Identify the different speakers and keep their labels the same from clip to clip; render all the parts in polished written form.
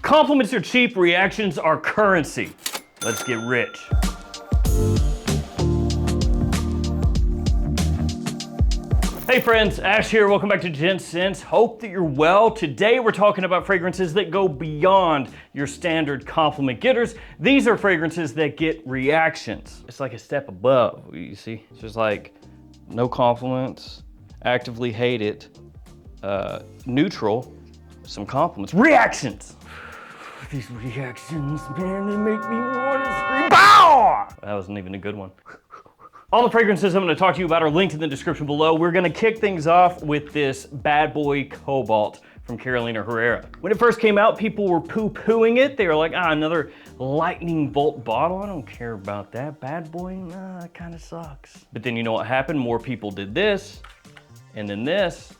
Speaker 1: compliments are cheap, reactions are currency. Let's get rich. Hey friends, Ash here. Welcome back to Gents. Hope that you're well. Today we're talking about fragrances that go beyond your standard compliment getters. These are fragrances that get reactions. It's like a step above, you see? It's just like no compliments, actively hate it, neutral, some compliments, reactions. These reactions, man, they make me want to scream. Pow! That wasn't even a good one. All the fragrances I'm going to talk to you about are linked in the description below. We're going to kick things off with this Bad Boy Cobalt from Carolina Herrera. When it first came out, people were poo-pooing it. They were like, another lightning bolt bottle. I don't care about that. Bad Boy, nah, it kind of sucks. But then you know what happened? More people did this, and then this,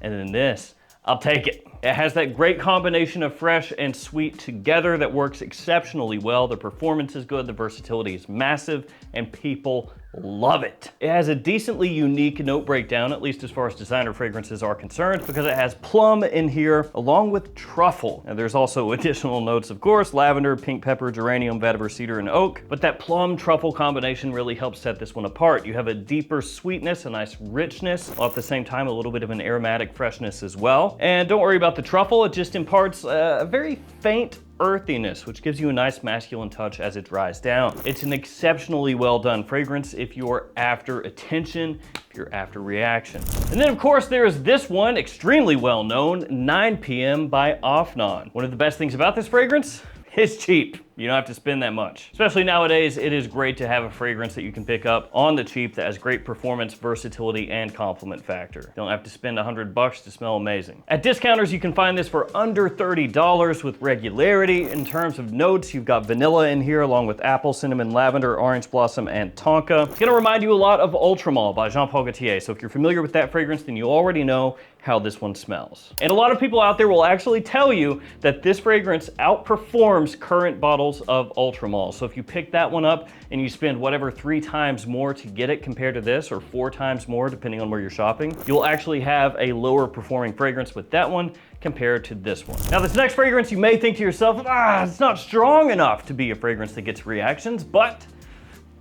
Speaker 1: and then this. I'll take it. It has that great combination of fresh and sweet together that works exceptionally well. The performance is good, the versatility is massive, and people love it. It has a decently unique note breakdown, at least as far as designer fragrances are concerned, because it has plum in here along with truffle. And there's also additional notes, of course, lavender, pink pepper, geranium, vetiver, cedar, and oak. But that plum truffle combination really helps set this one apart. You have a deeper sweetness, a nice richness, while at the same time a little bit of an aromatic freshness as well. And don't worry about the truffle, it just imparts a very faint earthiness, which gives you a nice masculine touch as it dries down. It's an exceptionally well done fragrance if you're after attention, if you're after reaction. And then of course there's this one, extremely well known, 9 PM by Offenbach. One of the best things about this fragrance, it's cheap. You don't have to spend that much. Especially nowadays, it is great to have a fragrance that you can pick up on the cheap that has great performance, versatility, and compliment factor. You don't have to spend $100 to smell amazing. At discounters, you can find this for under $30 with regularity. In terms of notes, you've got vanilla in here along with apple, cinnamon, lavender, orange blossom, and tonka. It's gonna remind you a lot of Ultramall by Jean Paul Gaultier. So if you're familiar with that fragrance, then you already know how this one smells. And a lot of people out there will actually tell you that this fragrance outperforms current bottles of Ultramall. So if you pick that one up and you spend whatever 3 times more to get it compared to this, or 4 times more depending on where you're shopping, you'll actually have a lower performing fragrance with that one compared to this one. Now this next fragrance, you may think to yourself, it's not strong enough to be a fragrance that gets reactions, but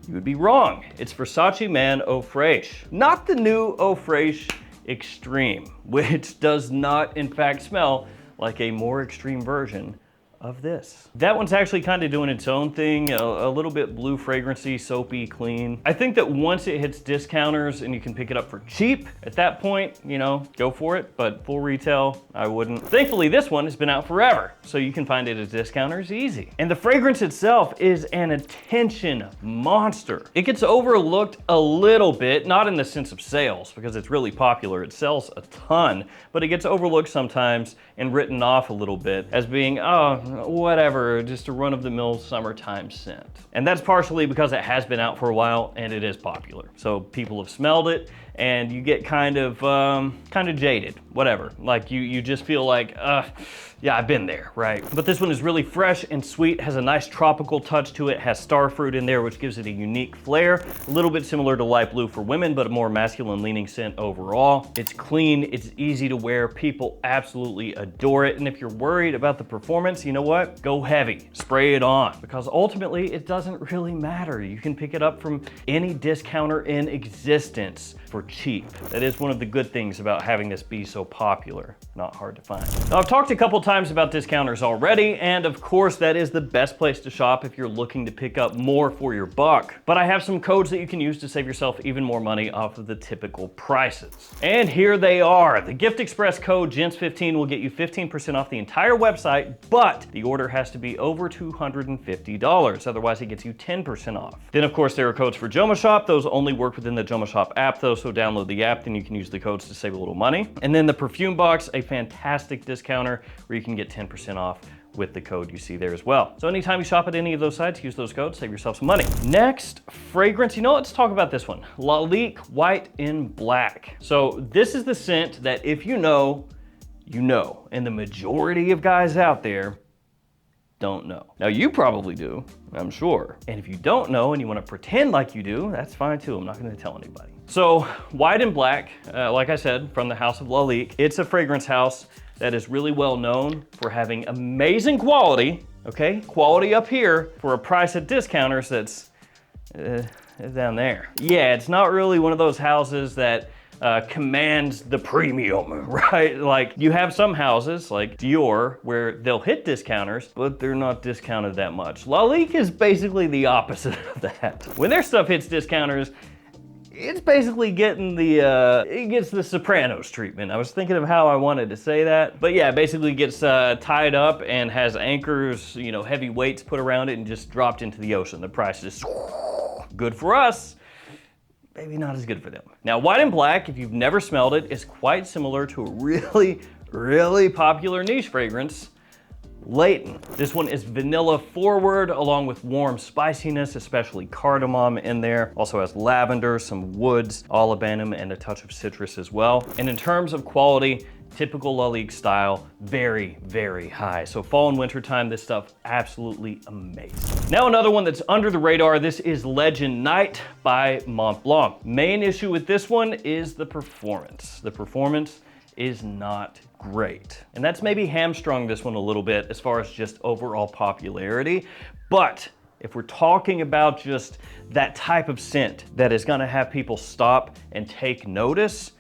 Speaker 1: you would be wrong. It's Versace Man Off. Not the new Off Extreme, which does not in fact smell like a more extreme version of this. That one's actually kind of doing its own thing, a little bit blue fragrancy, soapy, clean. I think that once it hits discounters and you can pick it up for cheap, at that point, you know, go for it, but full retail, I wouldn't. Thankfully, this one has been out forever, so you can find it at discounters easy. And the fragrance itself is an attention monster. It gets overlooked a little bit, not in the sense of sales, because it's really popular, it sells a ton, but it gets overlooked sometimes and written off a little bit as being, whatever, just a run-of-the-mill summertime scent. And that's partially because it has been out for a while and it is popular. So people have smelled it and you get kind of jaded, whatever. Like you just feel like, yeah, I've been there, right? But this one is really fresh and sweet, has a nice tropical touch to it, has star fruit in there, which gives it a unique flair. A little bit similar to light blue for women, but a more masculine leaning scent overall. It's clean, it's easy to wear, people absolutely adore it. And if you're worried about the performance, you know what? Go heavy, spray it on, because ultimately it doesn't really matter. You can pick it up from any discounter in existence for cheap. That is one of the good things about having this be so popular. Not hard to find. Now, I've talked a couple times about discounters already, and of course that is the best place to shop if you're looking to pick up more for your buck. But I have some codes that you can use to save yourself even more money off of the typical prices. And here they are. The Gift Express code GENTS15 will get you 15% off the entire website, but the order has to be over $250. Otherwise it gets you 10% off. Then of course there are codes for JOMASHOP. Those only work within the JOMASHOP app though, so download the app, then you can use the codes to save a little money. And then the perfume box, a fantastic discounter where you can get 10% off with the code you see there as well. So anytime you shop at any of those sites, use those codes, save yourself some money. Next, fragrance. You know, let's talk about this one. Lalique White in Black. So this is the scent that if you know, you know. And the majority of guys out there don't know. Now you probably do, I'm sure. And if you don't know and you want to pretend like you do, that's fine too. I'm not going to tell anybody. So White in Black, like I said, from the house of Lalique. It's a fragrance house that is really well known for having amazing quality, okay? Quality up here for a price at discounters that's down there. Yeah, it's not really one of those houses that commands the premium, right? Like you have some houses like Dior where they'll hit discounters, but they're not discounted that much. Lalique is basically the opposite of that. When their stuff hits discounters, it's basically getting the, it gets the Sopranos treatment. I was thinking of how I wanted to say that. But yeah, basically gets tied up and has anchors, you know, heavy weights put around it and just dropped into the ocean. The price is good for us, maybe not as good for them. Now, white and black, if you've never smelled it, is quite similar to a really, really popular niche fragrance, Layton. This one is vanilla forward along with warm spiciness, especially cardamom in there. Also has lavender, some woods, olibanum, and a touch of citrus as well. And in terms of quality, typical Lalique style, very, very high. So fall and winter time, this stuff absolutely amazing. Now another one that's under the radar, this is Legend Night by Mont Blanc. Main issue with this one is the performance. The performance is not great. And that's maybe hamstrung this one a little bit as far as just overall popularity. But if we're talking about just that type of scent that is gonna have people stop and take notice,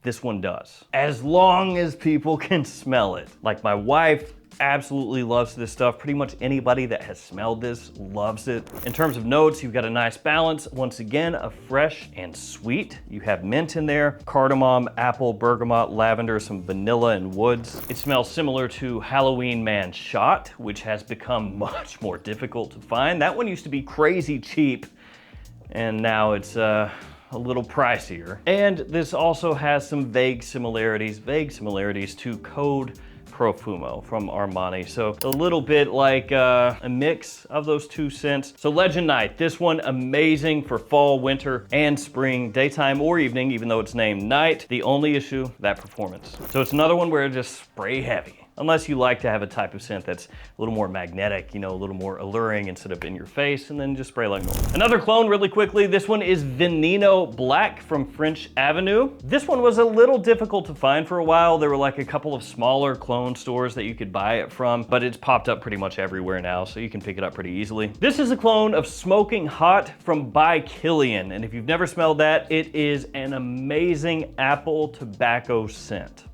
Speaker 1: this one does. As long as people can smell it. Like my wife absolutely loves this stuff. Pretty much anybody that has smelled this loves it. In terms of notes, you've got a nice balance, once again, of fresh and sweet. You have mint in there, cardamom, apple, bergamot, lavender, some vanilla and woods. It smells similar to Halloween Man Shot, which has become much more difficult to find. That one used to be crazy cheap, and now it's a little pricier. And this also has some vague similarities to Code Profumo from Armani. So a little bit like a mix of those two scents. So Legend Night, this one amazing for fall, winter, and spring, daytime or evening, even though it's named night. The only issue, that performance. So it's another one where it's just spray heavy. Unless you like to have a type of scent that's a little more magnetic, you know, a little more alluring instead of in your face, and then just spray like normal. Another clone really quickly, this one is Venino Black from French Avenue. This one was a little difficult to find for a while. There were like a couple of smaller clone stores that you could buy it from, but it's popped up pretty much everywhere now, so you can pick it up pretty easily. This is a clone of Smoking Hot from By Killian, and if you've never smelled that, it is an amazing apple tobacco scent.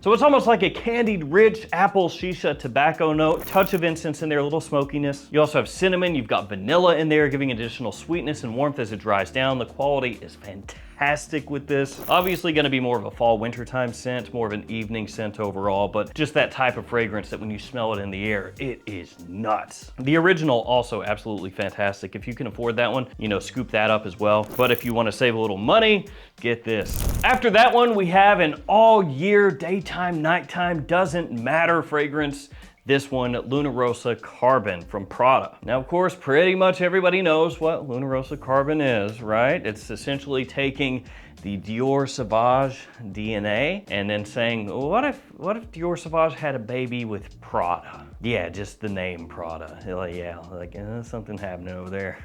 Speaker 1: So it's almost like a candied, rich apple shisha tobacco note, touch of incense in there, a little smokiness. You also have cinnamon, you've got vanilla in there, giving additional sweetness and warmth as it dries down. The quality is fantastic with this. Obviously gonna be more of a fall wintertime scent, more of an evening scent overall, but just that type of fragrance that when you smell it in the air, it is nuts. The original also absolutely fantastic. If you can afford that one, you know, scoop that up as well. But if you wanna save a little money, get this. After that one, we have an all year, daytime, nighttime, doesn't matter fragrance. This one, Lunarosa Carbon from Prada. Now, of course, pretty much everybody knows what Lunarosa Carbon is, right? It's essentially taking the Dior Sauvage DNA and then saying, what if Dior Sauvage had a baby with Prada? Yeah, just the name Prada. Like, yeah, like something happening over there.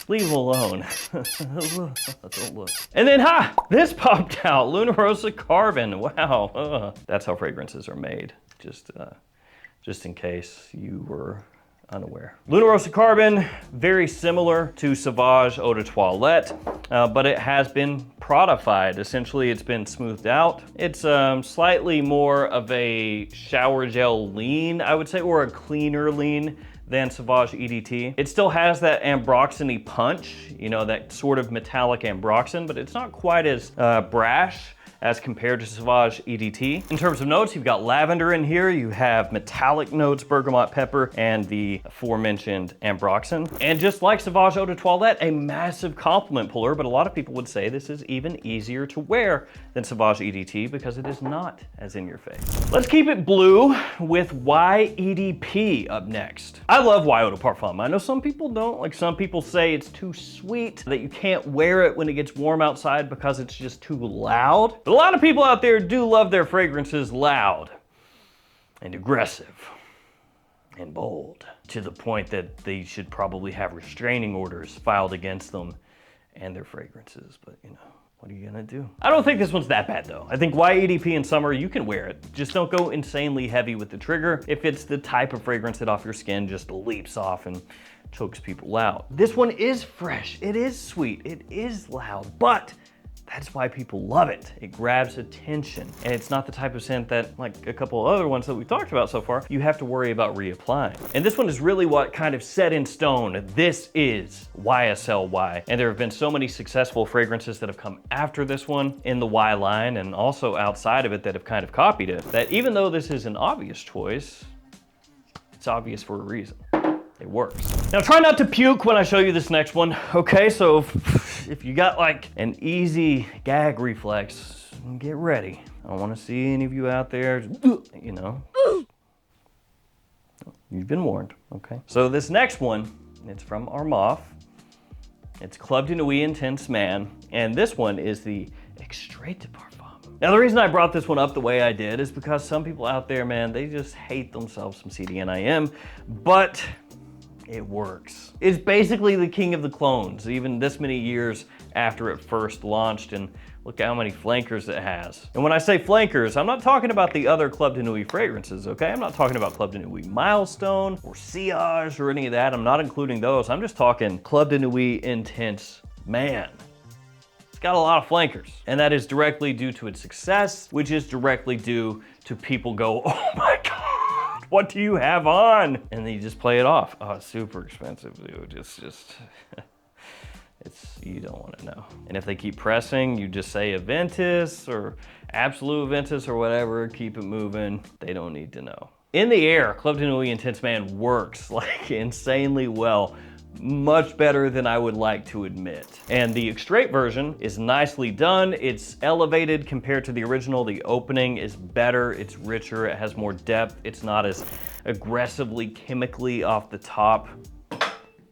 Speaker 1: Leave them alone. Don't look. And then, this popped out, Lunarosa Carbon. Wow, that's how fragrances are made. Just in case you were unaware. Lunarosa Carbon, very similar to Sauvage Eau de Toilette, but it has been Prada-fied. Essentially, it's been smoothed out. It's slightly more of a shower gel lean, I would say, or a cleaner lean than Sauvage EDT. It still has that ambroxany punch, you know, that sort of metallic ambroxan, but it's not quite as brash as compared to Sauvage EDT. In terms of notes, you've got lavender in here, you have metallic notes, bergamot pepper, and the aforementioned ambroxan. And just like Sauvage Eau de Toilette, a massive compliment puller, but a lot of people would say this is even easier to wear than Sauvage EDT because it is not as in your face. Let's keep it blue with YedP up next. I love Y Eau de Parfum. I know some people don't. Like some people say it's too sweet, that you can't wear it when it gets warm outside because it's just too loud. But a lot of people out there do love their fragrances loud and aggressive and bold, to the point that they should probably have restraining orders filed against them and their fragrances, but you know, what are you gonna do? I don't think this one's that bad though. I think YedP in summer, you can wear it. Just don't go insanely heavy with the trigger if it's the type of fragrance that off your skin just leaps off and chokes people out. This one is fresh, it is sweet, it is loud, but that's why people love it. It grabs attention. And it's not the type of scent that, like a couple of other ones that we've talked about so far, you have to worry about reapplying. And this one is really what kind of set in stone. This is YSLY. And there have been so many successful fragrances that have come after this one in the Y line and also outside of it that have kind of copied it, that even though this is an obvious choice, it's obvious for a reason. It works. Now try not to puke when I show you this next one, okay? So if you got like an easy gag reflex, get ready. I don't wanna see any of you out there, you know. You've been warned, okay? So this next one, it's from Armaf. It's Club de Nuit Intense Man, and this one is the Extrait de Parfum. Now the reason I brought this one up the way I did is because some people out there, man, they just hate themselves some CDNIM, but it works. It's basically the king of the clones, even this many years after it first launched, and look how many flankers it has. And when I say flankers, I'm not talking about the other Club de Nuit fragrances, okay? I'm not talking about Club de Nuit Milestone or Sillage or any of that. I'm not including those. I'm just talking Club de Nuit Intense Man. It's got a lot of flankers, and that is directly due to its success, which is directly due to people go, oh my God, what do you have on? And then you just play it off. Oh, it's super expensive, dude. It's just, you don't want to know. And if they keep pressing, you just say Aventus or Absolute Aventus or whatever, keep it moving. They don't need to know. In the air, Club de Nuit Intense Man works like insanely well. Much better than I would like to admit. And the Extrait version is nicely done. It's elevated compared to the original. The opening is better, it's richer, it has more depth. It's not as aggressively chemically off the top.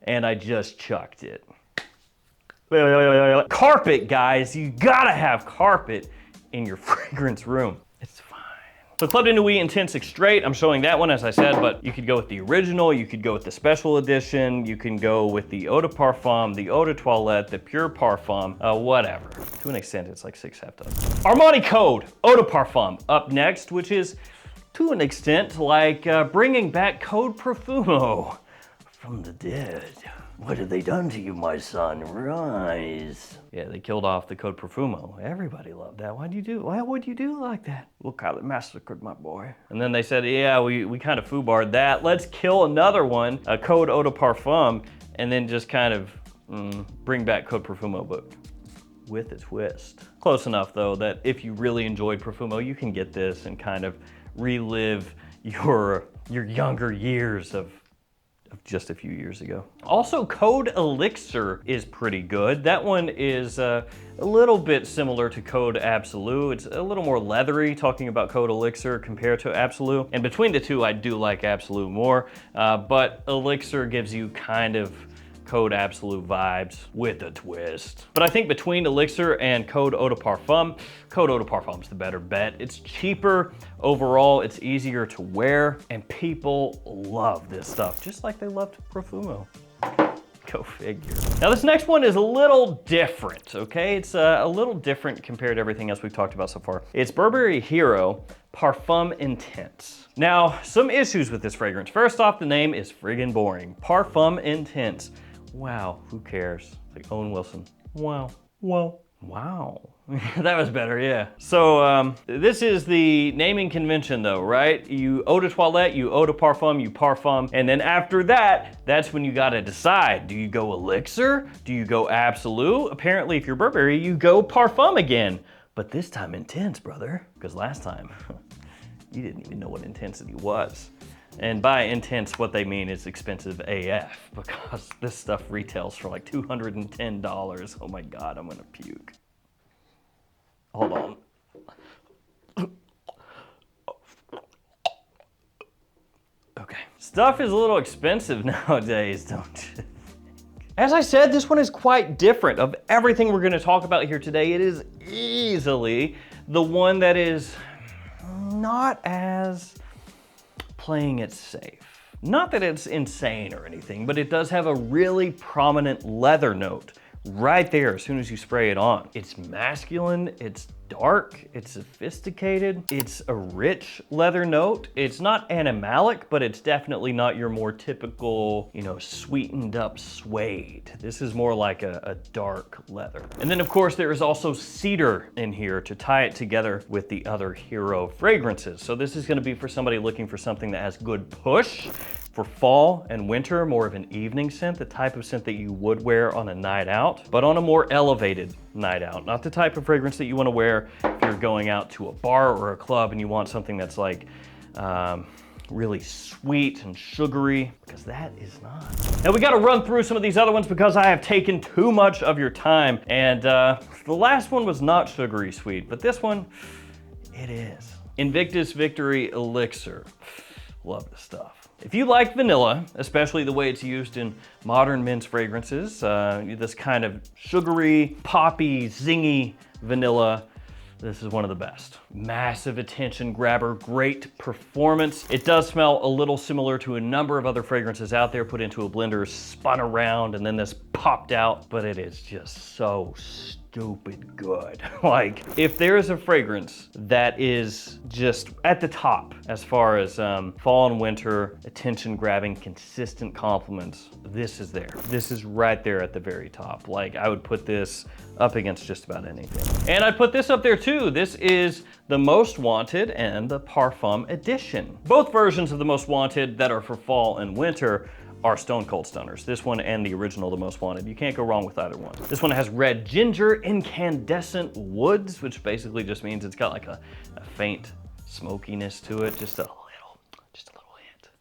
Speaker 1: And I just chucked it. Carpet, guys, you gotta have carpet in your fragrance room. It's fine. So Club de Nuit Intense Extrait, I'm showing that one as I said, but you could go with the original, you could go with the special edition, you can go with the Eau de Parfum, the Eau de Toilette, the Pure Parfum, whatever. To an extent, it's like 6 half dozen. Armani Code, Eau de Parfum, up next, which is to an extent like bringing back Code Profumo from the dead. What have they done to you, my son? Rise. Yeah, they killed off the Code Profumo. Everybody loved that. Why would you do like that? Look how they massacred my boy. And then they said, yeah, we kind of foobarred that. Let's kill another one, a Code Eau de Parfum, and then just kind of bring back Code Profumo, but with a twist. Close enough though that if you really enjoyed Profumo, you can get this and kind of relive your younger years of just a few years ago. Also, Code Elixir is pretty good. That one is a little bit similar to Code Absolute. It's a little more leathery, talking about Code Elixir compared to Absolute. And between the two, I do like Absolute more, but Elixir gives you kind of Code Absolute vibes with a twist. But I think between Elixir and Code Eau de Parfum, Code Eau de Parfum is the better bet. It's cheaper overall, it's easier to wear, and people love this stuff, just like they loved Profumo. Go figure. Now this next one is a little different, okay? It's a little different compared to everything else we've talked about so far. It's Burberry Hero Parfum Intense. Now, some issues with this fragrance. First off, the name is friggin' boring. Parfum Intense. Wow, who cares? Like Owen Wilson. Wow, wow, wow. That was better, yeah. So this is the naming convention though, right? You eau de toilette, you eau de parfum, you parfum, and then after that, that's when you gotta decide. Do you go Elixir? Do you go Absolute? Apparently if you're Burberry, you go parfum again. But this time intense, brother. Because last time, you didn't even know what intensity was. And by intense, what they mean is expensive AF, because this stuff retails for like $210. Oh my God, I'm gonna puke. Hold on. Okay. Stuff is a little expensive nowadays, don't you? As I said, this one is quite different. Of everything we're gonna talk about here today, it is easily the one that is not as playing it safe. Not that it's insane or anything, but it does have a really prominent leather note right there as soon as you spray it on. It's masculine, it's dark, it's sophisticated, it's a rich leather note. It's not animalic, but it's definitely not your more typical, you know, sweetened up suede. This is more like a dark leather. And then of course there is also cedar in here to tie it together with the other hero fragrances. So this is gonna be for somebody looking for something that has good push for fall and winter, more of an evening scent, the type of scent that you would wear on a night out, but on a more elevated night out. Not the type of fragrance that you wanna wear if you're going out to a bar or a club and you want something that's like really sweet and sugary, because that is not. Now we gotta run through some of these other ones because I have taken too much of your time. And the last one was not sugary sweet, but this one, it is. Invictus Victory Elixir. Love this stuff. If you like vanilla, especially the way it's used in modern men's fragrances, this kind of sugary, poppy, zingy vanilla, this is one of the best. Massive attention grabber, great performance. It does smell a little similar to a number of other fragrances out there, put into a blender, spun around, and then this popped out, but it is just so stupid good. Like, if there is a fragrance that is just at the top as far as fall and winter, attention grabbing, consistent compliments, this is there. This is right there at the very top. Like, I would put this up against just about anything. And I'd put this up there too. This is the Most Wanted and the Parfum Edition. Both versions of the Most Wanted that are for fall and winter are Stone Cold Stunners. This one and the original, the Most Wanted. You can't go wrong with either one. This one has red ginger, incandescent woods, which basically just means it's got like a faint smokiness to it, just a little hint.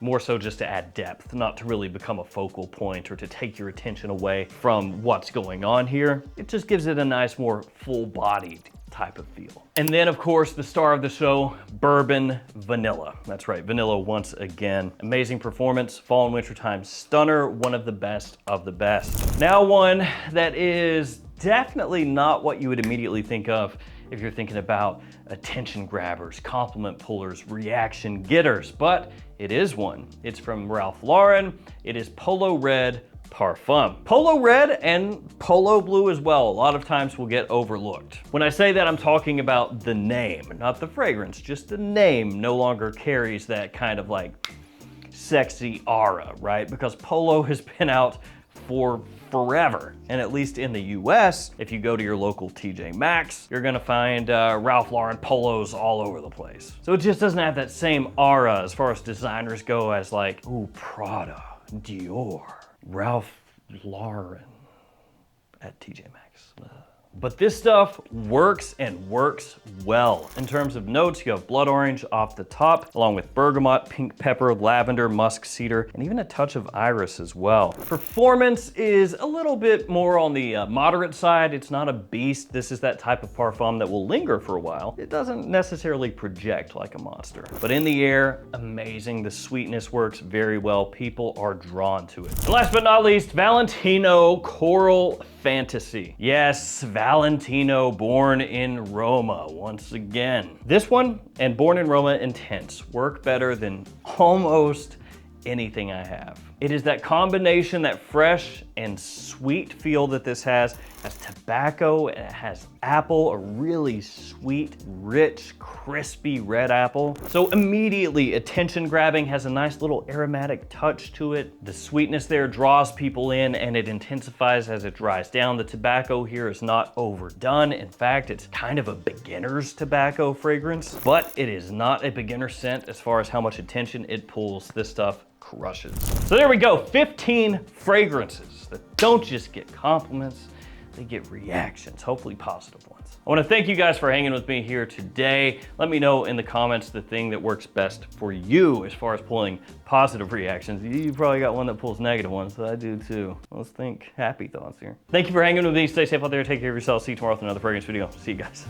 Speaker 1: More so just to add depth, not to really become a focal point or to take your attention away from what's going on here. It just gives it a nice, more full-bodied type of feel. And then of course the star of the show, Bourbon Vanilla. That's right, vanilla once again. Amazing performance, fall and wintertime stunner, one of the best of the best. Now one that is definitely not what you would immediately think of if you're thinking about attention grabbers, compliment pullers, reaction getters, but it is one. It's from Ralph Lauren. It is Polo Red Parfum. Polo Red and Polo Blue as well, a lot of times will get overlooked. When I say that, I'm talking about the name, not the fragrance, just the name no longer carries that kind of like sexy aura, right? Because Polo has been out for forever. And at least in the US, if you go to your local TJ Maxx, you're gonna find Ralph Lauren polos all over the place. So it just doesn't have that same aura as far as designers go as like, ooh, Prada, Dior, Ralph Lauren at TJ Maxx. But this stuff works and works well. In terms of notes, you have blood orange off the top, along with bergamot, pink pepper, lavender, musk, cedar, and even a touch of iris as well. Performance is a little bit more on the moderate side. It's not a beast. This is that type of parfum that will linger for a while. It doesn't necessarily project like a monster. But in the air, amazing. The sweetness works very well. People are drawn to it. And last but not least, Valentino Coral Fantasy. Yes, Valentino Born in Roma once again. This one and Born in Roma Intense work better than almost anything I have. It is that combination, that fresh and sweet feel that this has tobacco and it has apple, a really sweet, rich, crispy red apple. So immediately attention grabbing, has a nice little aromatic touch to it. The sweetness there draws people in and it intensifies as it dries down. The tobacco here is not overdone. In fact, it's kind of a beginner's tobacco fragrance, but it is not a beginner scent as far as how much attention it pulls. This stuff crushes. So there we go, 15 fragrances that don't just get compliments, they get reactions, hopefully positive ones. I wanna thank you guys for hanging with me here today. Let me know in the comments the thing that works best for you as far as pulling positive reactions. You probably got one that pulls negative ones, so I do too. Let's think happy thoughts here. Thank you for hanging with me. Stay safe out there, take care of yourself. See you tomorrow with another fragrance video. See you guys.